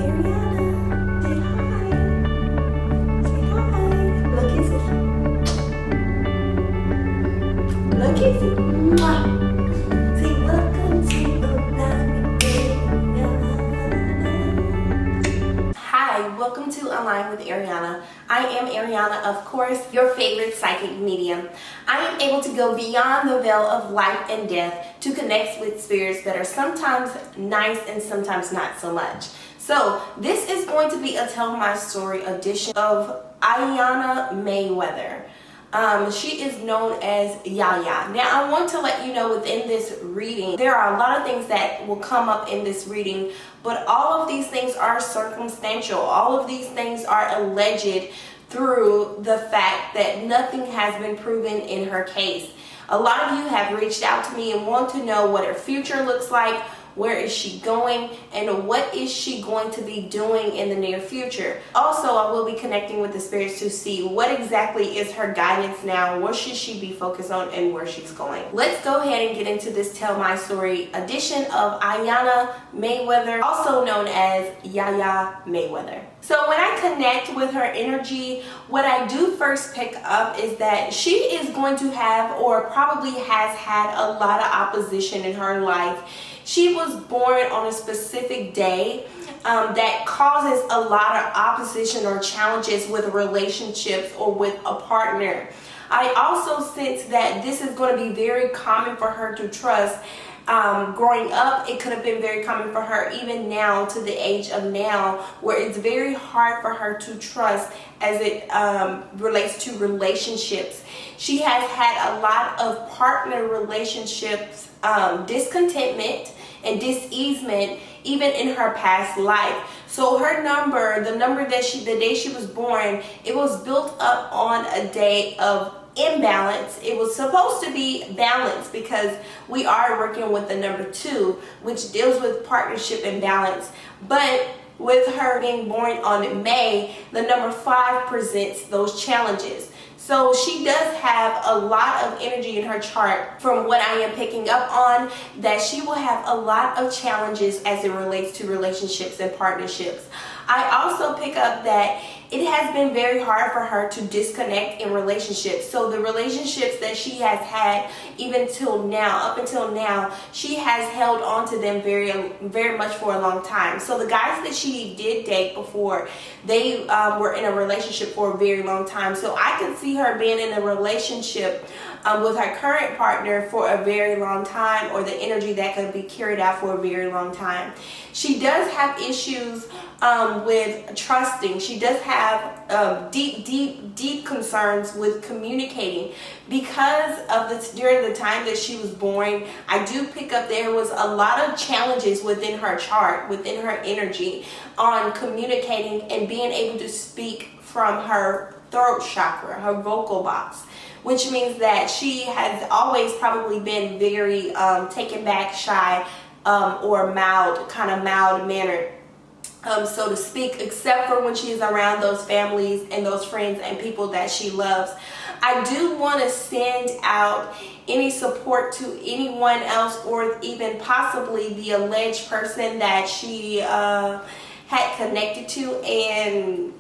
Ariana, say hi. Say hi. Look, kissy. Look, kissy. Mwah. Say welcome to Align with Ariana. Hi, welcome to Align with Ariana. I am Ariana, of course, your favorite psychic medium. I am able to go beyond the veil of life and death to connect with spirits that are sometimes nice and sometimes not so much. So this is going to be a Tell My Story edition of Yaya Mayweather. She is known as Yaya. Now I want to let you know within this reading, there are a lot of things that will come up in this reading, but all of these things are circumstantial. All of these things are alleged through the fact that nothing has been proven in her case. A lot of you have reached out to me and want to know what her future looks like, where is she going, and what is she going to be doing in the near future. Also, I will be connecting with the spirits to see what exactly is her guidance now, what should she be focused on, and where she's going. Let's go ahead and get into this Tell My Story edition of Yaya Mayweather, also known as Yaya Mayweather. So when I connect with her energy, what I do first pick up is that she is going to have, or probably has had, a lot of opposition in her life. She was born on a specific day that causes a lot of opposition or challenges with relationships or with a partner. I also sense that this is going to be very common for her to trust. Growing up, it could have been very common for her even now, to the age of now, where it's very hard for her to trust as it relates to relationships. She has had a lot of partner relationships, discontentment and diseasement even in her past life. So her number, the number that the day she was born, it was built up on a day of imbalance. It was supposed to be balanced because we are working with the number 2, which deals with partnership and balance. But with her being born on May, the number 5 presents those challenges. So she does have a lot of energy in her chart, from what I am picking up on, that she will have a lot of challenges as it relates to relationships and partnerships. I also pick up that it has been very hard for her to disconnect in relationships. So the relationships that she has had even till now, up until now, she has held on to them very much for a long time. So the guys that she did date before, they were in a relationship for a very long time. So I could see her being in a relationship with her current partner for a very long time, or the energy that could be carried out for a very long time. She does have issues with trusting. She does have deep concerns with communicating because of during the time that she was born. I do pick up there was a lot of challenges within her chart, within her energy, on communicating and being able to speak from her throat chakra, her vocal box, which means that she has always probably been very taken back, shy, or mild mannered, so to speak, except for when she is around those families and those friends and people that she loves. I do want to send out any support to anyone else, or even possibly the alleged person that she had connected to, and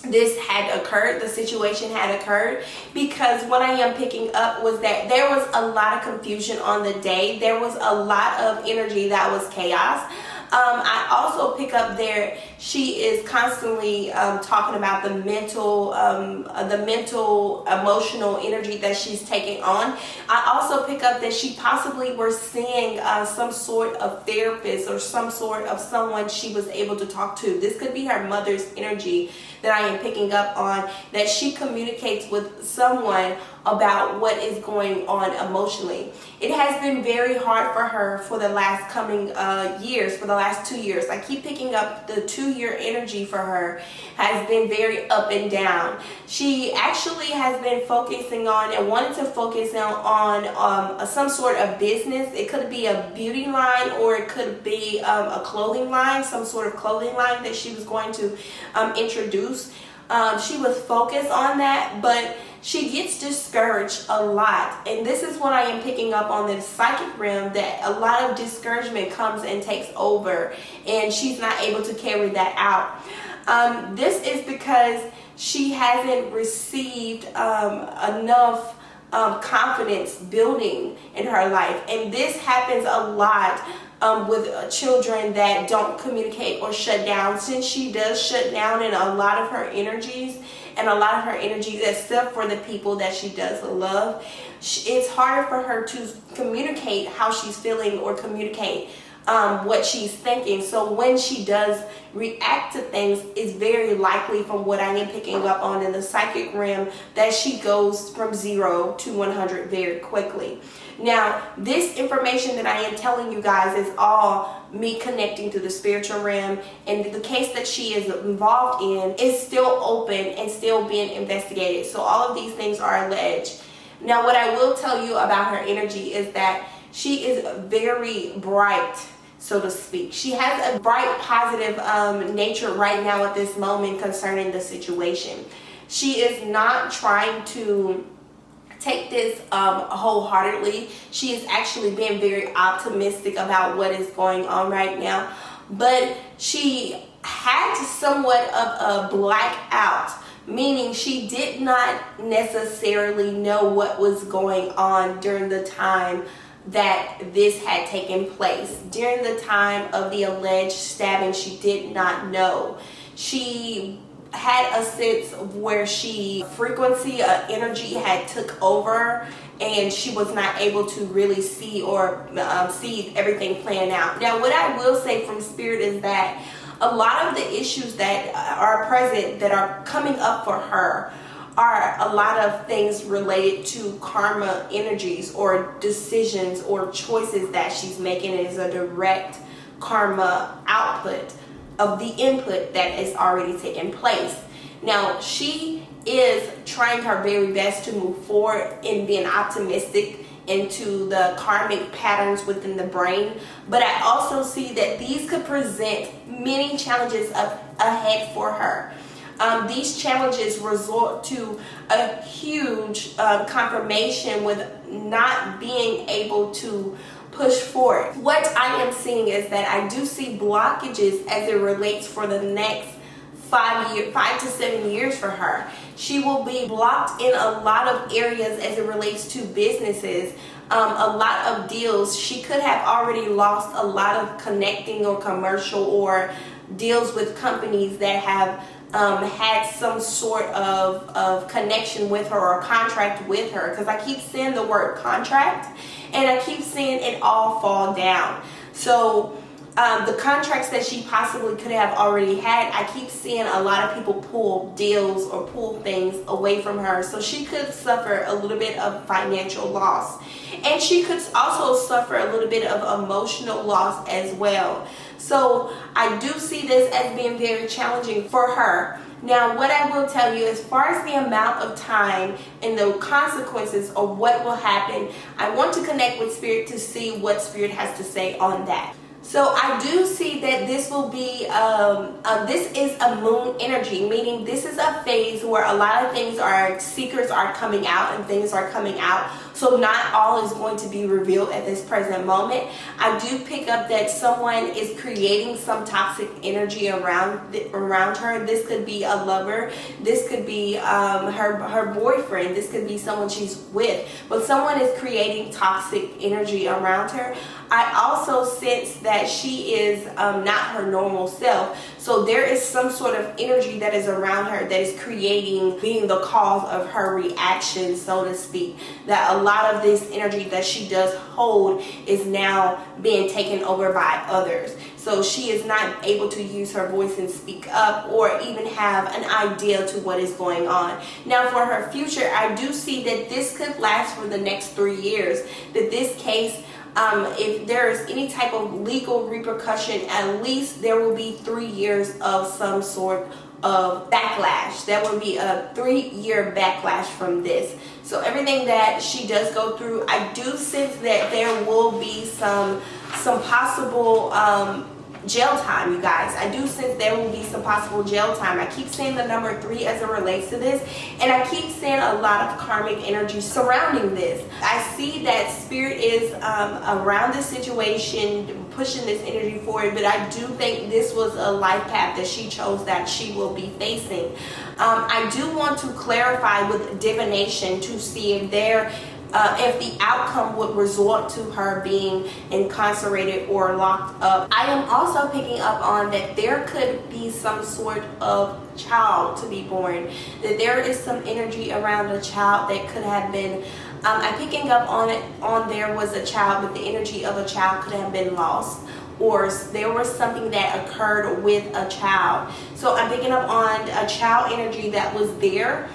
this had occurred, the situation had occurred, because what I am picking up was that there was a lot of confusion on the day. There was a lot of energy that was chaos. I also pick up there she is constantly talking about the mental, emotional energy that she's taking on. I also pick up that she possibly was seeing some sort of therapist, or some sort of someone she was able to talk to. This could be her mother's energy that I am picking up on, that she communicates with someone about what is going on emotionally. It has been very hard for her for the last years, for the last 2 years. I keep picking up the 2-year energy for her has been very up and down. She actually has been focusing on and wanted to focus on some sort of business. It could be a beauty line, or it could be a clothing line, some sort of clothing line that she was going to introduce. She was focused on that, but she gets discouraged a lot. And this is what I am picking up on the psychic realm, that a lot of discouragement comes and takes over, and she's not able to carry that out. This is because she hasn't received enough confidence building in her life. And this happens a lot with children that don't communicate or shut down. Since she does shut down in a lot of her energies, except for the people that she does love, it's harder for her to communicate how she's feeling or communicate what she's thinking. So when she does react to things, it's very likely, from what I am picking up on in the psychic realm, that she goes from 0 to 100 very quickly. Now, this information that I am telling you guys is all me connecting to the spiritual realm, and the case that she is involved in is still open and still being investigated. So all of these things are alleged. Now, what I will tell you about her energy is that she is very bright, so to speak. She has a bright, positive nature right now at this moment concerning the situation. She is not trying to take this wholeheartedly. She is actually being very optimistic about what is going on right now. But she had somewhat of a blackout, meaning she did not necessarily know what was going on during the time that this had taken place. During the time of the alleged stabbing, she did not know. She had a sense of where frequency, energy had took over, and she was not able to really see or see everything playing out. Now, what I will say from spirit is that a lot of the issues that are present, that are coming up for her, are a lot of things related to karma energies or decisions or choices that she's making as a direct karma output of the input that is already taking place. Now, she is trying her very best to move forward in being optimistic into the karmic patterns within the brain, but I also see that these could present many challenges ahead for her. These challenges resort to a huge confirmation with not being able to push forward. What I am seeing is that I do see blockages as it relates for the next 5 to 7 years for her. She will be blocked in a lot of areas as it relates to businesses, a lot of deals. She could have already lost a lot of connecting or commercial or deals with companies that have had some sort of connection with her or contract with her, because I keep seeing the word contract and I keep seeing it all fall down. So the contracts that she possibly could have already had, I keep seeing a lot of people pull deals or pull things away from her. So she could suffer a little bit of financial loss, and she could also suffer a little bit of emotional loss as well. So I do see this as being very challenging for her. Now, what I will tell you, as far as the amount of time and the consequences of what will happen, I want to connect with Spirit to see what Spirit has to say on that. So I do see that this will be, this is a moon energy, meaning this is a phase where a lot of things secrets are coming out and things are coming out. So not all is going to be revealed at this present moment. I do pick up that someone is creating some toxic energy around her. This could be a lover. This could be her boyfriend. This could be someone she's with. But someone is creating toxic energy around her. I also sense that she is not her normal self. So there is some sort of energy that is around her that is being the cause of her reaction, so to speak. That a lot of this energy that she does hold is now being taken over by others. So she is not able to use her voice and speak up or even have an idea to what is going on. Now, for her future, I do see that this could last for the next 3 years. That this case, if there is any type of legal repercussion, at least there will be 3 years of some sort of backlash. There will be a 3-year backlash from this. So everything that she does go through, I do sense that there will be some possible jail time, you guys. I do sense there will be some possible jail time. I keep saying the number 3 as it relates to this, and I keep seeing a lot of karmic energy surrounding this. I see that spirit is around this situation, pushing this energy forward, but I do think this was a life path that she chose that she will be facing. I do want to clarify with divination to see if the outcome would resort to her being incarcerated or locked up. I am also picking up on that there could be some sort of child to be born, that there is some energy around a child that could have been I'm picking up on there was a child, but the energy of a child could have been lost, or there was something that occurred with a child. So I'm picking up on a child energy that was there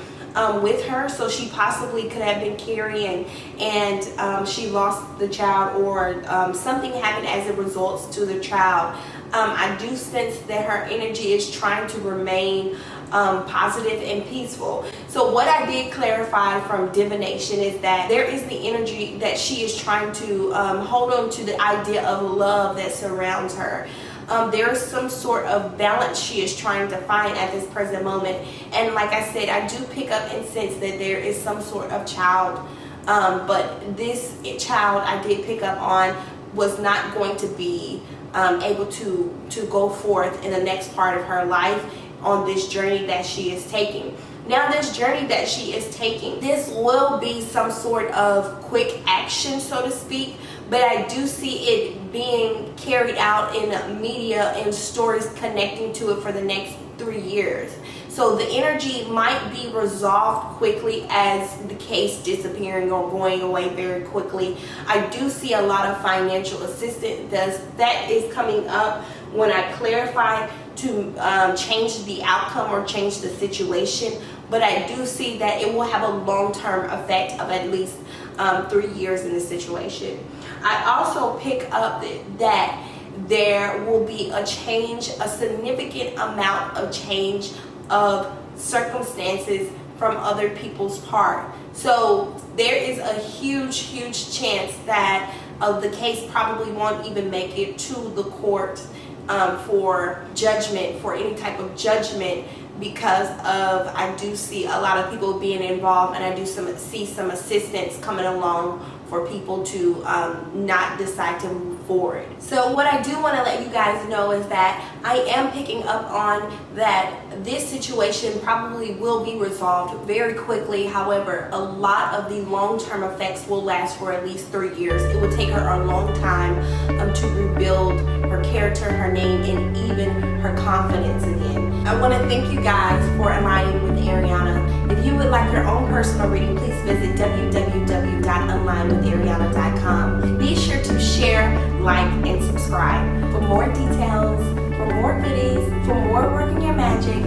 with her, so she possibly could have been carrying, and she lost the child, or something happened as a result to the child. I do sense that her energy is trying to remain positive and peaceful. So what I did clarify from divination is that there is the energy that she is trying to hold on to the idea of love that surrounds her. There is some sort of balance she is trying to find at this present moment. And like I said, I do pick up and sense that there is some sort of child. But this child I did pick up on was not going to be able to go forth in the next part of her life on this journey that she is taking. Now, this journey that she is taking, this will be some sort of quick action, so to speak, but I do see it being carried out in media and stories connecting to it for the next 3 years. So the energy might be resolved quickly as the case disappearing or going away very quickly. I do see a lot of financial assistance that is coming up when I clarify to change the outcome or change the situation, but I do see that it will have a long-term effect of at least 3 years in this situation. I also pick up that there will be a change, a significant amount of change of circumstances from other people's part. So there is a huge chance that the case probably won't even make it to the court for judgment, for any type of judgment, because of, I do see a lot of people being involved, and I do see some assistance coming along for people to not decide to move forward. So what I do want to let you guys know is that I am picking up on that this situation probably will be resolved very quickly. However, a lot of the long-term effects will last for at least 3 years. It will take her a long time to rebuild her character, her name, and even her confidence again. I want to thank you guys for aligning with Ariana. If you would like your own personal reading, please visit www.alignwithariana.com. Be sure to share, like, and subscribe. For more details, for more goodies, for more Working Your Magic,